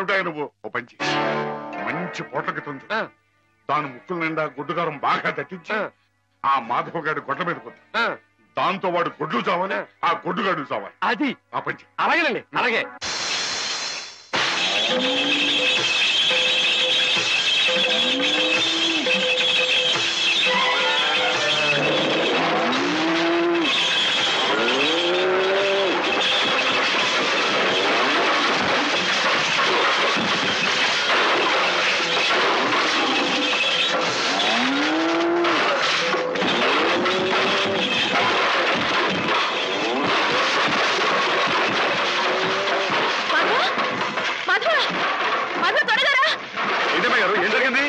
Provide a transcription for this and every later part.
ఏమిటా నువ్వు? ఓ పంచి మంచి పోట్లకి తుంది దాని ముక్కుల నిండా గుడ్డుగారం బాగా దట్టించి ఆ మాధవ గారి గొడ్ల మీద పోతుంది. దాంతో వాడు గొడ్లు చావాలి, ఆ గొడ్డుగాడు చావాలి. అది ఆ పంచి. అలాగేనండి, అలాగే. ఏం జరిగింది?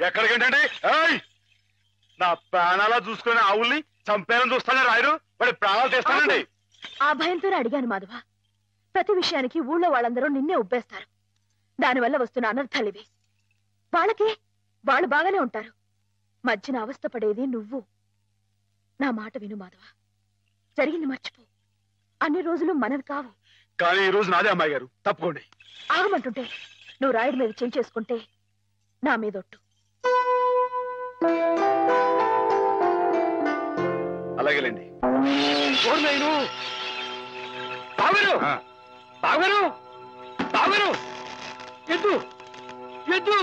ఎక్కడికేంటండి? నా ప్రాణాలా చూసుకునే ఆవుల్ని చంపేయాలని చూస్తానే రాయరు, వాడి ప్రాణాలు తీస్తానండి. ఆ భయంతోనే అడిగాను మాధవ. ప్రతి విషయానికి ఊళ్ళో వాళ్ళందరూ నిన్నే ఉబ్బేస్తారు. దానివల్ల వస్తున్న అనర్థాలివి. వాళ్ళకి వాళ్ళు బాగానే ఉంటారు, మధ్యన అవస్థ పడేది నువ్వు. నా మాట విను మాధవ, జరిగింది మర్చిపో. అన్ని రోజులు మనది కావు. కానీ ఈ రోజు నాదే అమ్మాయి గారు, తప్పుకోండి. ఆగమంటుంటే నువ్వు రాయుడి మీద చేయి చేసుకుంటే నా మీదొట్టు. అలాగేలేండి. ఎద్దు ఎద్దు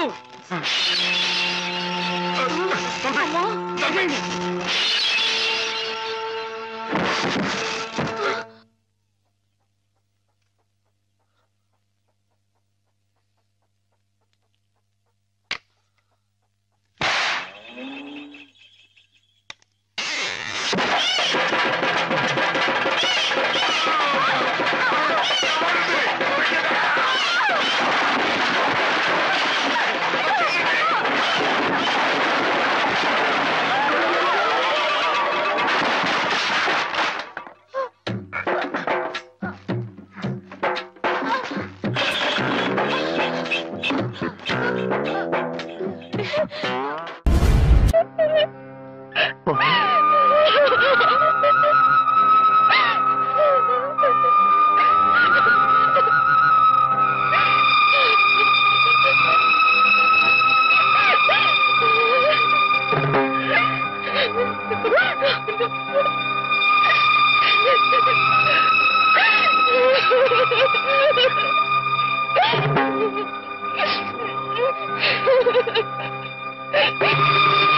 Ha ha ha!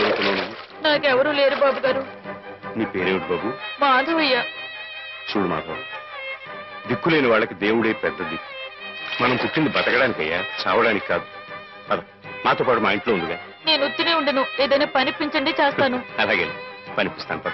అడుగుతున్నావు నువ్వు? నాకెవరూ లేరు బాబు గారు. నీ పేరేమిటి బాబు? మాధవయ్య. చూడు మాధవ, దిక్కులేని వాళ్ళకి దేవుడే పెద్ద దిక్కు. మనం పుట్టింది బతకడానికయ్యా, చావడానికి కాదు. పద, మాతో పాటు మా ఇంట్లో ఉందిగా. నేను ఉత్తినే ఉండను, ఏదైనా పనిపించండి, చేస్తాను. అలాగే పనిపిస్తాను. పద.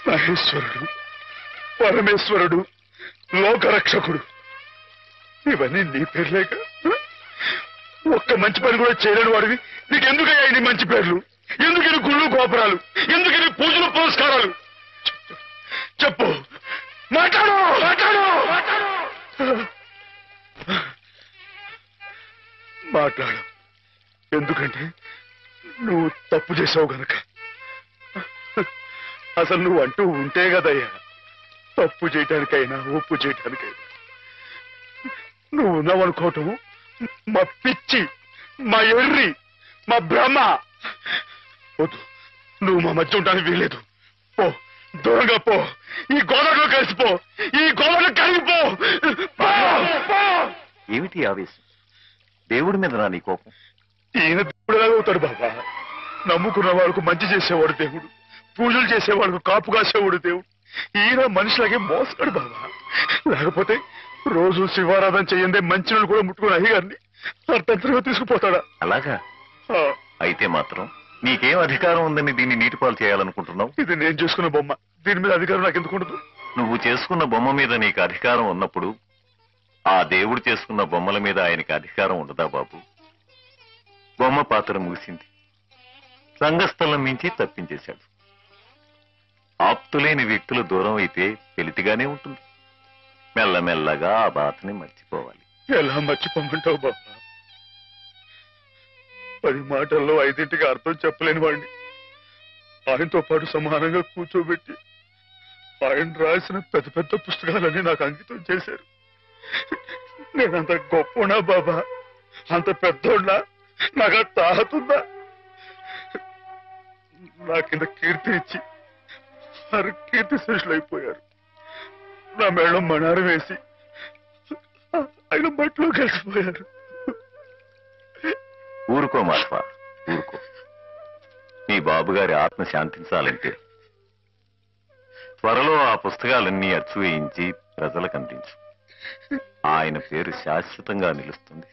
మహేశ్వరుడు, పరమేశ్వరుడు, లోకరక్షకుడు, ఇవన్నీ నీ పేర్లేక? ఒక్క మంచి పని కూడా చేయలేని వాడివి నీకెందుకయ్యా ఇన్ని మంచి పేర్లు? ఎందుకని గుళ్ళు గోపురాలు? ఎందుకని పూజలు పురస్కారాలు? చెప్పు, మాట్లాడు మాట్లాడు మాట్లాడు. ఎందుకంటే నువ్వు తప్పు చేసావు గనక. అసలు నువ్వు అంటూ ఉంటే కదయ్యా తప్పు చేయటానికైనా ఒప్పు చేయటానికైనా. నువ్వు ఉన్నావనుకోవటం మా పిచ్చి, మా ఎర్రి, మా భ్రమ. వద్దు, నువ్వు మా మధ్య ఉండడానికి వీల్లేదు. పో, దూరంగా పో. ఈ గోదావరిలో కలిసిపో, ఈ గోదావరిలో కలిగిపో. ఏమిటి ఆవేశం? దేవుడి మీద నా నీ కోపం? ఈయన దేవుడుగా అవుతాడు బాబా. నమ్ముకున్న వాళ్ళకు మంచి చేసేవాడు దేవుడు, పూజలు చేసేవాళ్ళకు కాపు కాసేవాడు దేవుడు. ఈయన మనుషులకే మోసాడు బాబా. లేకపోతే రోజు శివారాధన చేయందే మంచి కూడా ముట్టుకుని అయ్యగారిని అర్థంతరంగా తీసుకుపోతాడా? అలాగా అయితే మాత్రం నీకేం అధికారం ఉందని దీన్ని నీటిపాలు చేయాలనుకుంటున్నావు? ఇది నేను చేసుకున్న బొమ్మ, దీని మీద అధికారం నాకు ఎందుకు ఉండదు? నువ్వు చేసుకున్న బొమ్మ మీద నీకు అధికారం ఉన్నప్పుడు ఆ దేవుడు చేసుకున్న బొమ్మల మీద ఆయనకి అధికారం ఉండదా బాబు? బొమ్మ పాత్ర ముగిసింది, రంగస్థలం మించి తప్పించేశాడు. ఆప్తులేని వ్యక్తులు దూరం అయితే వెలితిగానే ఉంటుంది. మెల్లమెల్లగా ఆ బాధని మర్చిపోవాలి. ఎలా మర్చిపోమంటావు బాబా? 10 మాటల్లో 5ంటికి అర్థం చెప్పలేని వాడిని ఆయనతో పాటు సమానంగా కూర్చోబెట్టి ఆయన రాసిన పెద్ద పెద్ద పుస్తకాలన్నీ నాకు అంకితం చేశారు. నేనంత గొప్పనా బాబా? అంత పెద్దోడ్నా? నాకు తాహతుందా? నా కింద కీర్తినిచ్చి వారు కీర్తి శేషులు అయిపోయారు. నా మేళం మణారు వేసి ఆయన మట్లో కలిసిపోయారు. ఊరుకో మాధవ, ఊరుకో. నీ బాబుగారి ఆత్మ శాంతించాలంటే త్వరలో ఆ పుస్తకాలన్నీ అచ్చు వేయించి ప్రజలకు అందించు. ఆయన పేరు శాశ్వతంగా నిలుస్తుంది.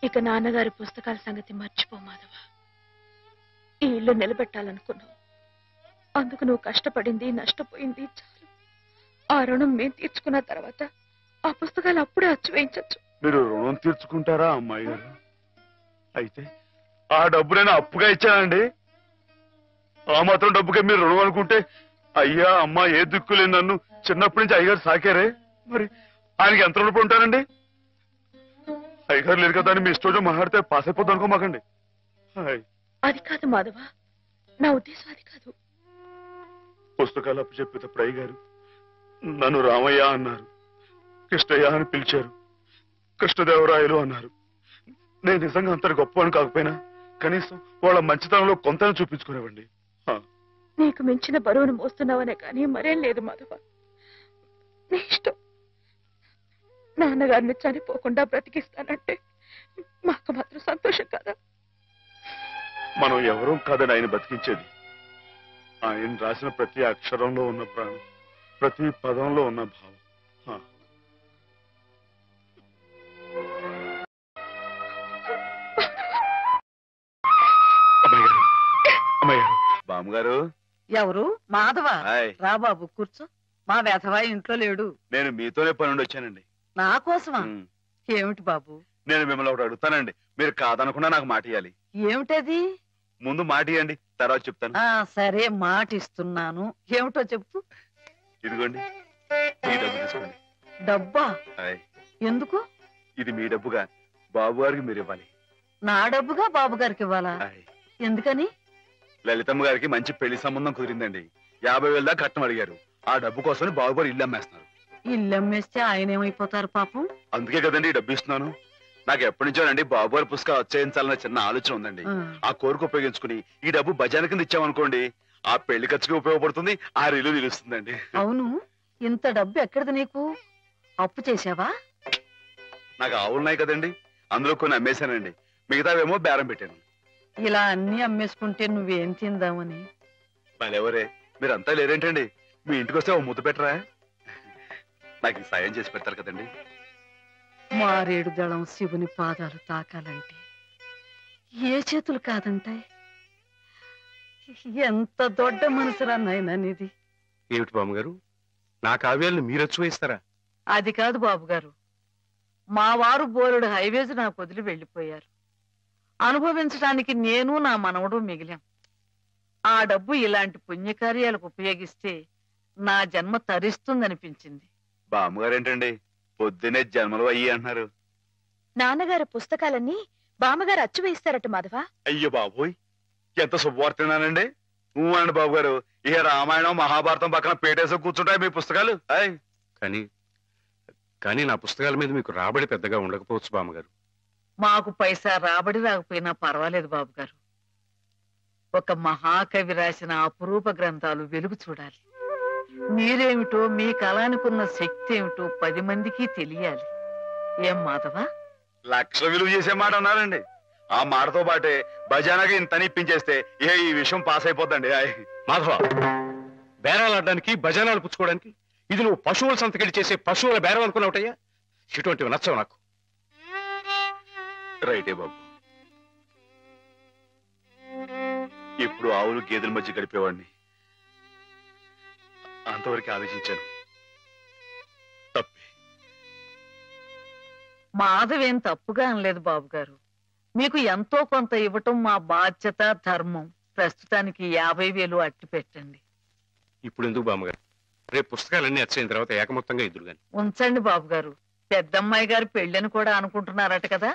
ఇక నాన్నగారి పుస్తకాల సంగతి మర్చిపో మాధవ. ఈ ఇల్లు నిలబెట్టాలనుకున్నావు, అందుకు నువ్వు కష్టపడింది నష్టపోయింది చాలు. ఆ రుణం మేము తీర్చుకున్న తర్వాత ఆ పుస్తకాలు అప్పుడే అచ్చు వేయించచ్చు. మీరు రుణం తీర్చుకుంటారా అమ్మాయి గారు? అయితే ఆ డబ్బునైనా అప్పుగా ఇచ్చానండి. ఆ మాత్రం డబ్బుకే మీరు రుణం అనుకుంటే, అయ్యా అమ్మా ఏ దిక్కులేని నన్ను చిన్నప్పటి నుంచి అయ్యగారు సాకారే, మరి ఆయనకి ఎంత రుణపడి ఉంటానండి? అయ్యగారు లేరు కదా అని మీ ఇష్టం మాట్లాడితే పాస్ అయిపోద్దు అనుకోమాకండి. అది కాదు మాధవ, నా ఉద్దేశం అది కాదు. పుస్తకాలు అప్పు చెప్పేటప్పుడు అయ్యగారు నన్ను రామయ్య అన్నారు, కృష్ణయ్య అని పిలిచారు, కృష్ణదేవరాయలు అన్నారు. నేను నిజంగా అంత గొప్పవాడిని కాకపోయినా కనీసం వాళ్ళ మంచితనంలో కొంతని చూపించుకునేవండి. నీకు మించిన బరువును మోస్తున్నావనే కానీ మరేం లేదు మాధవ. నీ ఇష్టం. నాన్నగారిని చనిపోకుండా బ్రతికిస్తానంటే మాకు మాత్రం సంతోషం కదా? మనం ఎవరూ కాదని ఆయన బతికించేది. ఆయన రాసిన ప్రతి అక్షరంలో ఉన్న ప్రాణం, ప్రతి పదంలో ఉన్న భావం. బామ్మగారు. ఎవరు? మాధవ. రా బాబు కూర్చో. మా వెధవా ఇంట్లో లేడు. నేను మీతోనే పని వచ్చానండి. నా కోసమా? ఏమిటి బాబు? నేను మిమ్మల్ని ఒకటి అడుగుతానండి, మీరు కాదనకుండా నాకు మాట ఇవ్వాలి. ఏమిటది? ముందు మాట ఇవ్వండి, తర్వాత చెప్తాను. సరే, మాట ఇస్తున్నాను. ఏమిటో చెప్పు. ఇదిగోండి, ఈ డబ్బు తీసుకోండి. డబ్బా? ఎందుకు? ఇది మీ డబ్బుగా బాబు గారికి మీరు ఇవ్వాలి. నా డబ్బుగా బాబు గారికి ఇవ్వాలా? ఎందుకని? లలితమ్మ గారికి మంచి పెళ్లి సంబంధం కుదిరిందండి. 50,000 దాకా కట్నం అడిగారు. ఆ డబ్బు కోసం బాబు గారు ఇల్లు అమ్మేస్తున్నారు. ఇల్లు అమ్మేస్తే ఆయన ఏమైపోతారు పాపం? అందుకే కదండి ఈ డబ్బు ఇస్తున్నాను. నాకు ఎప్పటి నుంచోనండి బాబు గారి పుస్తకాలు వచ్చేయించాలన్న చిన్న ఆలోచన ఉందండి. ఆ కోరిక ఉపయోగించుకుని ఈ డబ్బు బజార్ కింద ఇచ్చామనుకోండి, ఆ పెళ్లి ఖర్చుకి ఉపయోగపడుతుంది, ఆ రిలు నిలుస్తుందండి. అవును, ఇంత డబ్బు ఎక్కడిది నీకు? అప్పు చేసావా? నాకు ఆవులున్నాయి కదండి, అందులో కొన్ని అమ్మేశానండి. మిగతావేమో బేరం పెట్టాను. ఇలా అన్ని అమ్మేసుకుంటే నువ్వేం తిందామని? మరెవరే, మీరంతా లేరేంటండి? మీ ఇంటికి వస్తే ఓ ముద్దు పెట్టరా? నాకు సాయం చేసి పెడతారు కదండి. మారేడు దళం శివుని పాదాలు తాకాలంటే ఏ చేతులు కాదంటాయి? ఎంత దొడ్డ మనసురా నాయనా నీది. ఏమిటి బామ్మగారు, నా కావ్యాలను మీరు వేయిస్తారా? అది కాదు బాబు గారు, మా వారు బోరుడు హైవేస్ నాకు వదిలి వెళ్ళిపోయారు. అనుభవించడానికి నేను నా మనవడు మిగిలాం. ఆ డబ్బు ఇలాంటి పుణ్యకార్యాలకు ఉపయోగిస్తే నా జన్మ తరిస్తుందనిపించింది. బామ్మగారు ఏంటండి పొద్దునే జన్మలు అయ్యి అంటున్నారు? నాన్నగారు పుస్తకాలన్నీ బామ్మగారు అచ్చు వేయిస్తారట మాధవ. అయ్యో బాబోయ్, ఎంత శుభవార్తనానండి. అండి బాబు గారు, ఇక రామాయణం మహాభారతం పక్కన పేటేసో కూర్చుంటాయి మీ పుస్తకాలు. కానీ నా పుస్తకాల మీద మీకు రాబడి పెద్దగా ఉండకపోవచ్చు బామ్మగారు. మాకు పైసా రాబడి రాకపోయినా పర్వాలేదు బాబు గారు. ఒక మహాకవి రాసిన అపురూప గ్రంథాలు వెలుగు చూడాలి. మీరేమిటో, మీ కళానికున్న శక్తి ఏమిటో 10 మందికి తెలియాలి. ఏం మాధవ? లక్ష విలువ చేసే మాట అన్నారండి. ఆ మాటతో పాటే భజానగా ఇంత ఇప్పించేస్తే ఈ విషయం పాస్ అయిపోద్దండి. మాధవ, బేరాలు ఆడడానికి భజనాలు పుచ్చుకోవడానికి ఇది నువ్వు పశువుల సంతకెళ్ళి చేసే పశువుల బేరం అనుకున్నావుటయ్యా? ఇటువంటివి నచ్చవు నాకు. రైటే బాబు, ఇప్పుడు ఆవులు గేదెల మధ్య గడిపేవాడిని. అంతవరకు ఆలోచించాను. తప్పే. మాధవేం తప్పుగా అనలేదు బాబు గారు. మీకు ఎంతో కొంత ఇవ్వటం మా బాధ్యత, ధర్మం. ప్రస్తుతానికి 50,000 అట్టి పెట్టండి. ఇప్పుడు ఎందుకు బామ్మగారు? రేపు పుస్తకాలన్నీ వచ్చైన తర్వాత ఏకమొత్తంగా ఇద్దరు గాని ఉంచండి బాబు గారు. పెద్దమ్మాయి గారి పెళ్ళని కూడా అనుకుంటున్నారట కదా,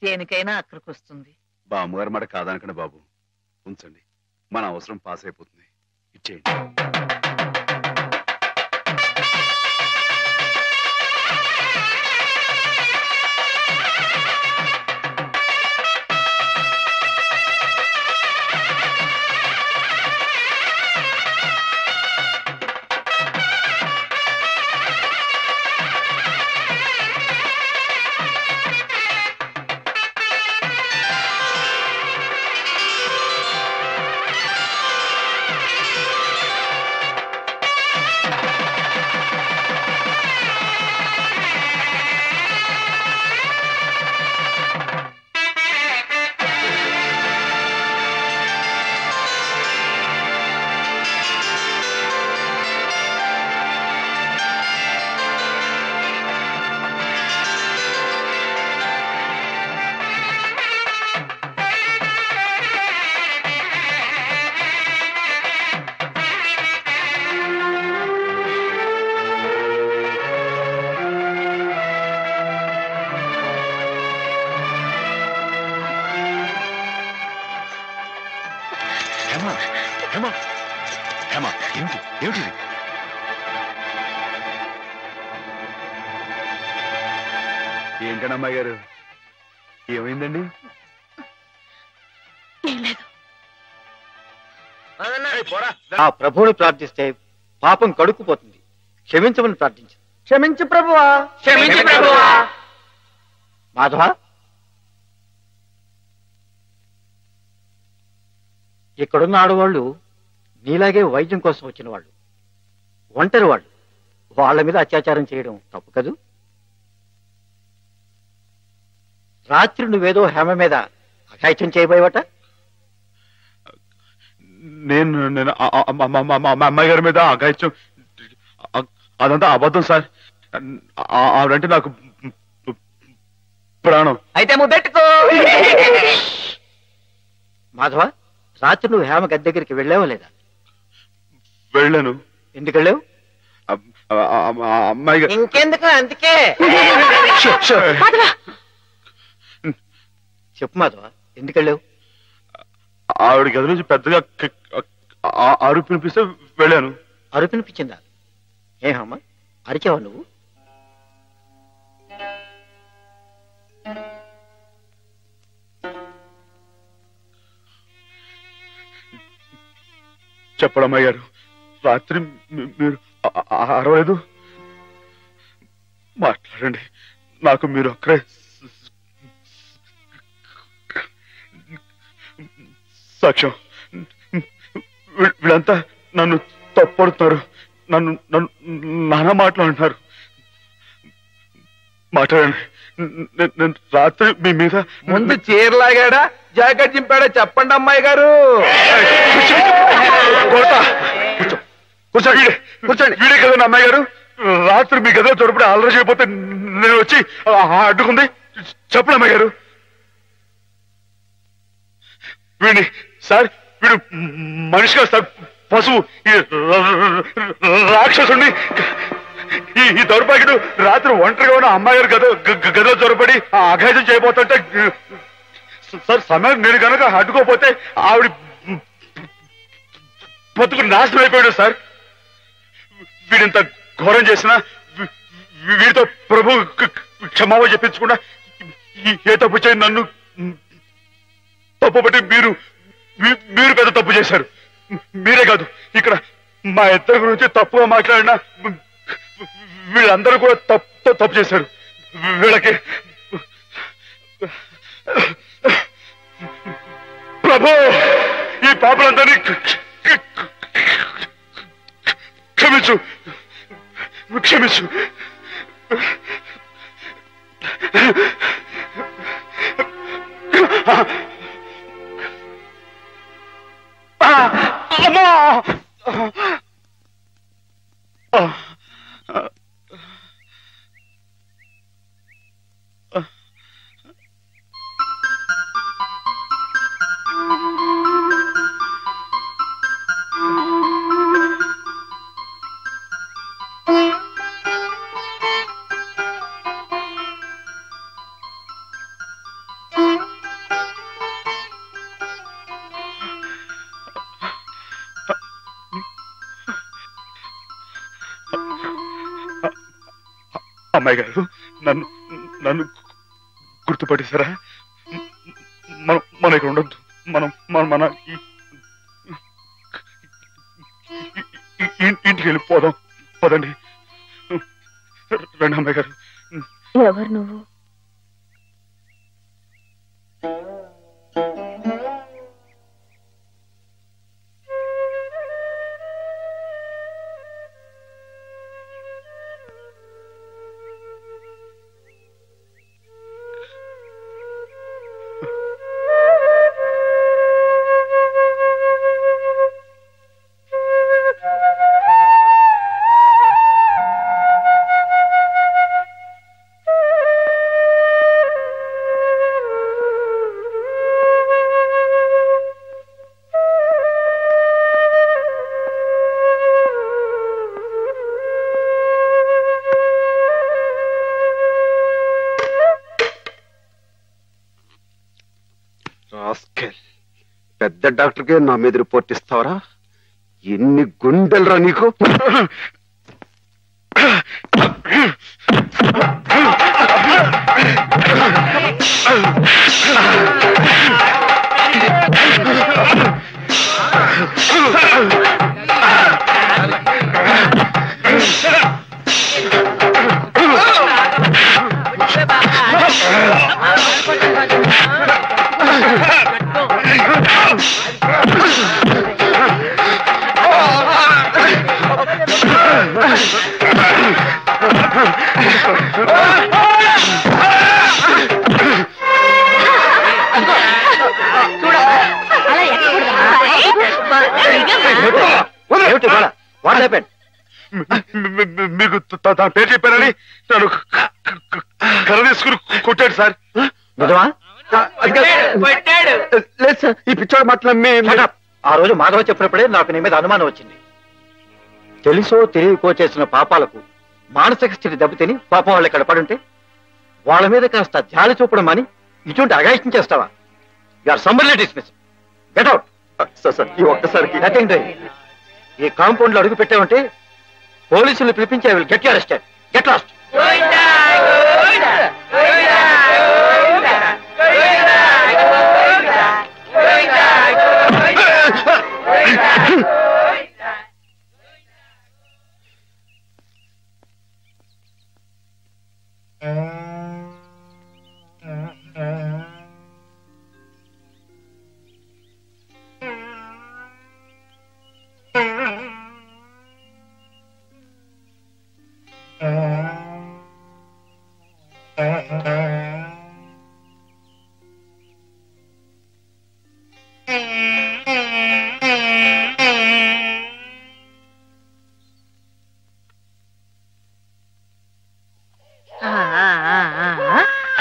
దేనికైనా అక్కడికి వస్తుంది. బామ్మగారు మాట కాదనకండి బాబు, ఉంచండి. మన అవసరం పాస్ అయిపోతుంది. ఇచ్చేయండి. ఏంటండి అమ్మాయి గారు, ఏమైందండి? ఆ ప్రభువుని ప్రార్థిస్తే పాపం కడుక్కుపోతుంది. క్షమించమని ప్రార్థించు. క్షమించు ప్రభువా. క్షమించు ప్రభువా. మాధవ, ఇక్కడున్న ఆడవాళ్ళు నీలాగే వైద్యం కోసం వచ్చిన వాళ్ళు, ఒంటరి వాళ్ళు. వాళ్ళ మీద అత్యాచారం చేయడం తప్పు కదూ? రాత్రి నువ్వేదో హేమ మీద అఘాయిత్యం చేయబోయేవట. నేను అమ్మాయి గారి మీద అఘాయిత్యం, అదంతా అబద్ధం సార్. ఆవిడంటే నాకు ప్రాణం. అయితే ముద్దెట్టుకో. మాధవ, రాత్రి నువ్వు హేమ గది దగ్గరికి వెళ్ళావా లేదా? వెళ్ళాను. ఎందుకు వెళ్ళావు? అమ్మాయి ఇంకెందుకు, అందుకే. చెప్పు మాధవ, ఎందుకు వెళ్ళావు? ఆవిడ గది నుంచి పెద్దగా అరుపు వినిపిస్తే వెళ్ళాను. అరుపు వినిపించిందా? ఏమమ్మా, అరిచావా నువ్వు? చెప్పడమ్మాయి గారు, రాత్రి మీరు అరవలేదు. మాట్లాడండి, నాకు మీరు అక్కడే సాక్ష్యం. వీళ్ళంతా నన్ను తప్పడుతున్నారు, నన్ను నానా మాట్లాడుతున్నారు. మాట్లాడండి, నేను రాత్రి మీ మీద ముందు చీరలాగాడా జాకెట్ చింపాడా చెప్పండి అమ్మాయి గారు. కూర్చోండి, కూర్చోండి. వీడే కదండి అమ్మాయి గారు, రాత్రి మీ గదిలో చొరపడి అల్లరి చేయకపోతే నేను వచ్చి అడ్డుకుంది. చెప్పండి అమ్మాయి గారు. వీడిని సార్, వీడు మనిషి కాదు సార్, పశువు. రాక్షసుడిని. ఈ దౌర్భాగ్యుడు రాత్రి ఒంటరిగా ఉన్న అమ్మాయి గారు గదిలో చొరపడి అఘాయితం చేయబోతుంటే సార్, సమయం నేను కనుక అడ్డుకోపోతే ఆవిడ బతుకు నాశనం అయిపోయాడు సార్. వీడింత ఘోరం చేసినా వీడితో ప్రభు క్షమాపణ చెప్పించకుండా ఏ తప్పు చేయండి నన్ను తప్పు బట్టి మీరు పెద్ద తప్పు చేశారు. మీరే కాదు, ఇక్కడ మా ఇద్దరి గురించి తప్పుగా మాట్లాడినా వీళ్ళందరూ కూడా తప్పు చేశారు. వీళ్ళకి ప్రభు ఈ పాపలందరినీ క్షమించు, క్షమించు. అమ్మా, అమ్మాయి గారు, నన్ను గుర్తుపట్టేశారా? మన ఇక్కడ ఉండొద్దు, మన ఇంటికి వెళ్ళిపోదాం. పదండి, రండి అమ్మాయి గారు. ఎవరు నువ్వు? పెద్ద డాక్టర్కి నా మీద రిపోర్ట్ ఇస్తావరా? ఎన్ని గుండెలరా నీకు? మీకు తన పేరు చెప్పారని నన్ను కర్ర తీసుకుని కొట్టాడు సార్. నిజమా? లేదు సార్, ఈ పిచ్చోడు మాటలు ఆ రోజు మాధవ చెప్పినప్పుడే నాకు నీ మీద అనుమానం వచ్చింది. తెలుసో తెలియకో చేసిన పాపాలకు మానసిక స్థితి దెబ్బతిని పాపం వాళ్ళు ఇక్కడ పడుంటే వాళ్ళ మీద కాస్త జాలి చూపడం అని ఇటువంటి అగాయిష్టం చేస్తావా? You're summarily dismiss. Get out. Sir ఈ ఒక్కసారికి నథింగ్ డూయింగ్. ఈ కాంపౌండ్ లో అడుగు పెట్టామంటే పోలీసులు పిలిపించి I will get you arrested. Get lost.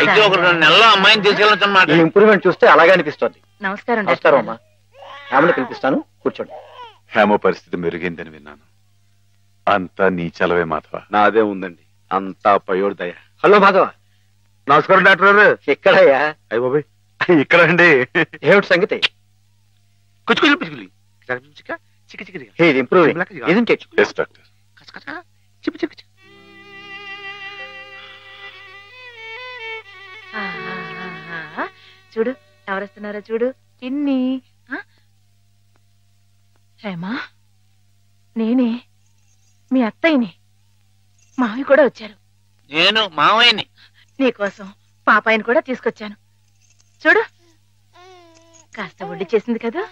అయితే ఒక 2 నెలల్లో అమ్మాయిని తీసుకెళ్ళొచ్చన్నమాట. ఈ ఇంప్రూవ్మెంట్ చూస్తే అలాగే అనిపిస్తుంది. నమస్కారం. నమస్కారం అమ్మా. ఆమెను పిలిపిస్తాను, కూర్చోండి. హేమ పరిస్థితి మెరుగైందని విన్నాను. అంతా నీ చలవే మాధవ. నాదే ఉందండి, అంతా పయోడు దయ. హలో మాధవ. నమస్కారం డాక్టర్ గారు. ఎక్కడయ్యా? అయ్య బాబాయ్ ఇక్కడ అండి. ఏమిటి సంగతి? కుచ్చుకులు పిచ్చుకులు చిక్క చిక్క ఇది improving, isn't it? Yes, doctor. Chip chip చూడు ఎవరొస్తున్నారో చూడు. చిన్ని. హేమా, నేనే మీ అత్తయ్యని. మావి కూడా వచ్చారు. నేను మావయ్యని. నీకోసం పాపాయిని కూడా తీసుకొచ్చాను. చూడు, కాస్త ఒడ్డు చేసింది కదా.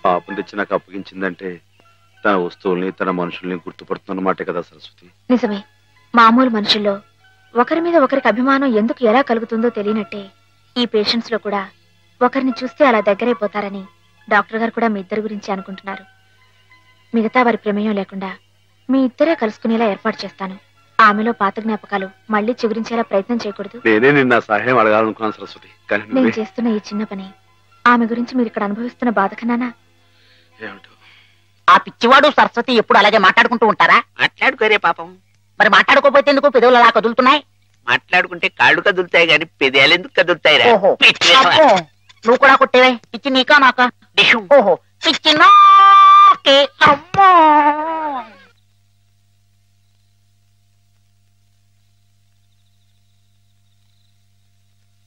పాపం తెచ్చి నాకు అప్పగించిందంటే తన వస్తువుల్ని తన మనుషుల్ని గుర్తుపడుతున్నమాటే కదా సరస్వతి. నిజమే. మామూలు మనుషుల్లో ఒకరి మీద ఒకరికి అభిమానం ఎందుకు ఎలా కలుగుతుందో తెలియనట్టే ఈ పేషెంట్స్ లో కూడా ఒకరిని చూస్తే అలా దగ్గరైపోతారని డాక్టర్ గారు కూడా మీ ఇద్దరి గురించి అనుకుంటున్నారు. మిగతా వారి ప్రమేయం లేకుండా మీ ఇద్దరే కలుసుకునేలా ఏర్పాటు చేస్తాను. ఆమెలో పాత జ్ఞాపకాలు మళ్ళీ చిగురించేలా ప్రయత్నం చేయకూడదు. నేనే నిన్న సహాయం అడగాలనుకున్నాను సరస్వతి, కానీ నేను చేస్తున్న ఈ చిన్న పని ఆమె గురించి మీరు ఇక్కడ అనుభవిస్తున్న బాధ కన్నానా? ఏమిటో ఆ పిచ్చివాడు సరస్వతి ఎప్పుడు అలాగే మాట్లాడుకుంటూ ఉంటారా? మాట్లాడుకోరే పాపం. మరి మాట్లాడుకోపోతే ఎందుకు పెదవులు అలా కదులుతున్నాయి? మాట్లాడుకుంటే కాళ్ళు కదులుతాయి గాని పెదాలు ఎందుకు కదులుతాయిరా? ఓహో, అబ్బో, నువ్వు కూడా కొట్టేవే. పిచ్చి నీకా నాకా? ఓహో, పిచ్చి నాకే. అమ్మో.